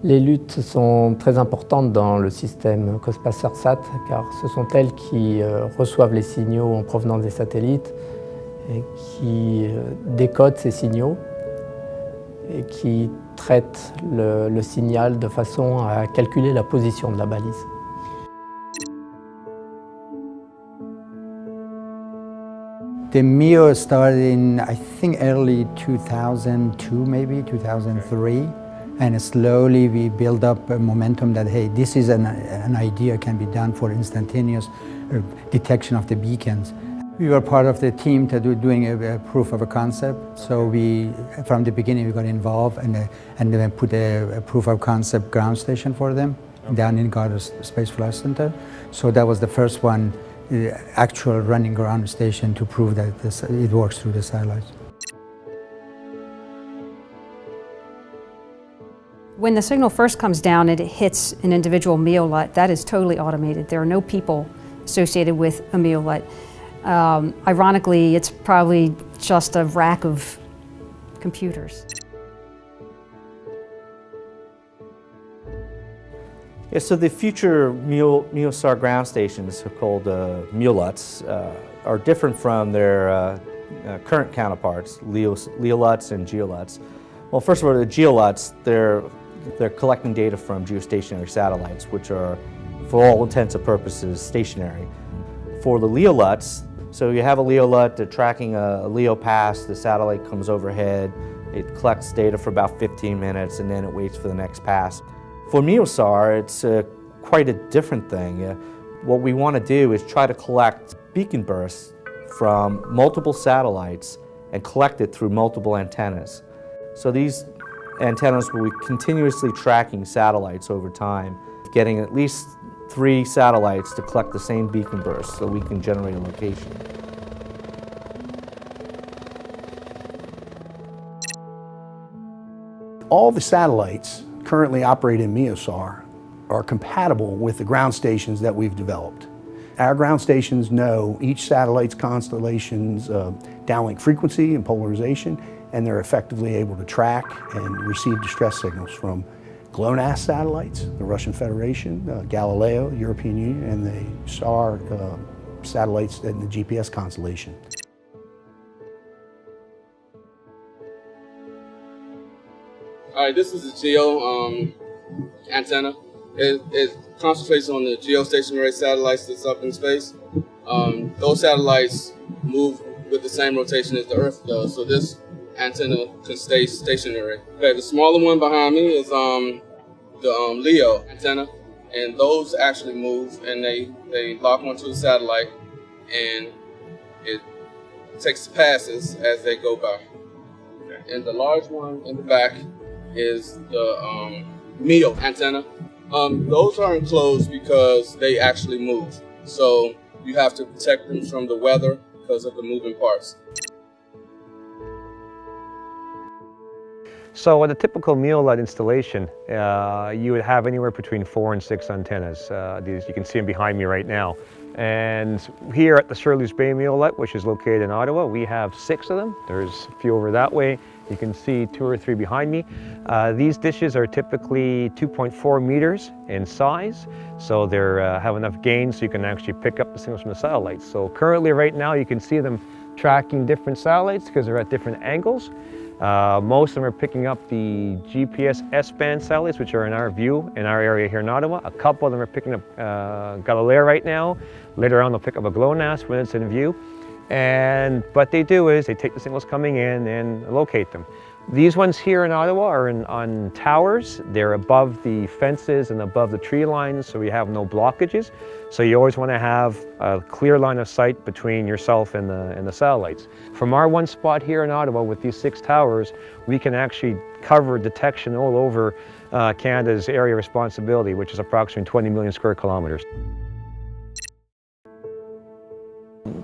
Les LUTs sont très importantes dans le système COSPACER-SAT car ce sont elles qui reçoivent les signaux en provenance des satellites et qui décodent ces signaux et qui traitent le signal de façon à calculer la position de la balise. The MEO started in, I think, early 2002, maybe 2003. And slowly we build up a momentum that, hey, this is an idea can be done for instantaneous detection of the beacons. We were part of the team to doing a proof of a concept. So we, from the beginning, we got involved and then put a proof of concept ground station for them down in Goddard Space Flight Center. So that was the first one, actual running ground station to prove that it works through the satellites. When the signal first comes down and it hits an individual MEOLUT, that is totally automated. There are no people associated with a MEOLUT. Ironically, it's probably just a rack of computers. Yeah, so the future MEOSAR ground stations, called MEOLUTs, are different from their current counterparts, LEOLUTs and GEOLUTs. Well, first of all, the GEOLUTs, they're collecting data from geostationary satellites, which are, for all intents and purposes, stationary. For the LEOLUTs, so you have a LEOLUT, they're tracking a LEO pass, the satellite comes overhead, it collects data for about 15 minutes, and then it waits for the next pass. For MEOSAR, it's quite a different thing. What we want to do is try to collect beacon bursts from multiple satellites and collect it through multiple antennas. So these antennas will be continuously tracking satellites over time, getting at least 3 satellites to collect the same beacon burst so we can generate a location. All the satellites currently operating in MEOSAR are compatible with the ground stations that we've developed. Our ground stations know each satellite's constellation's downlink frequency and polarization, and they're effectively able to track and receive distress signals from GLONASS satellites, the Russian Federation, Galileo, European Union, and the SAR satellites in the GPS constellation. All right, this is a GEO antenna. It concentrates on the geostationary satellites that's up in space. Those satellites move with the same rotation as the Earth does, so this antenna can stay stationary. Okay, the smaller one behind me is the LEO antenna, and those actually move and they lock onto the satellite, and it takes passes as they go by. Okay. And the large one in the back is the MEO antenna. Those are enclosed because they actually move, so you have to protect them from the weather because of the moving parts. So at a typical MEOLUT installation, you would have anywhere between 4 and 6 antennas. These, you can see them behind me right now. And here at the Shirley's Bay MEOLUT, which is located in Ottawa, we have 6 of them. There's a few over that way. You can see 2 or 3 behind me. These dishes are typically 2.4 meters in size, so they have enough gain so you can actually pick up the signals from the satellites. So currently right now you can see them tracking different satellites because they're at different angles. Most of them are picking up the GPS S-band satellites, which are in our view, in our area here in Ottawa. A couple of them are picking up Galileo right now. Later on they'll pick up a GLONASS when it's in view. And what they do is they take the signals coming in and locate them. These ones here in Ottawa are on towers. They're above the fences and above the tree lines, so we have no blockages. So you always want to have a clear line of sight between yourself and the satellites. From our one spot here in Ottawa with these 6 towers, we can actually cover detection all over Canada's area of responsibility, which is approximately 20 million square kilometers.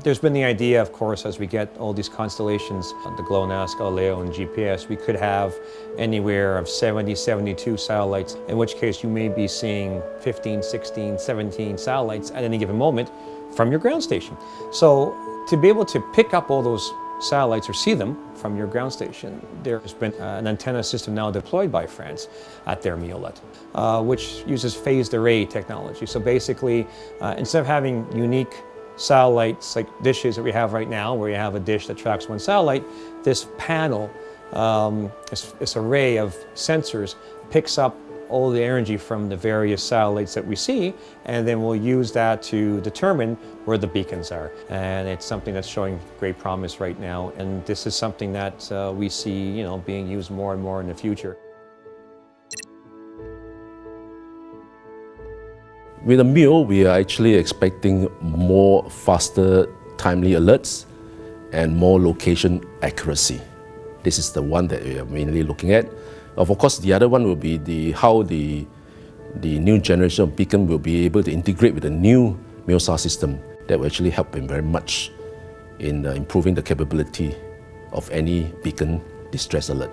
There's been the idea, of course, as we get all these constellations, the GLONASS, Galileo, and GPS, we could have anywhere of 70, 72 satellites, in which case you may be seeing 15, 16, 17 satellites at any given moment from your ground station. So to be able to pick up all those satellites or see them from your ground station. There's been an antenna system now deployed by France at their MEOLUT, which uses phased array technology. So basically, instead of having unique satellites like dishes that we have right now, where you have a dish that tracks one satellite, this panel, this array of sensors picks up all the energy from the various satellites that we see, and then we'll use that to determine where the beacons are. And it's something that's showing great promise right now, and this is something that we see, being used more and more in the future. With the MEO, we are actually expecting more faster, timely alerts and more location accuracy. This is the one that we are mainly looking at. Of course, the other one will be how the new generation of beacon will be able to integrate with the new MEOSAR system. That will actually help them very much in improving the capability of any beacon distress alert.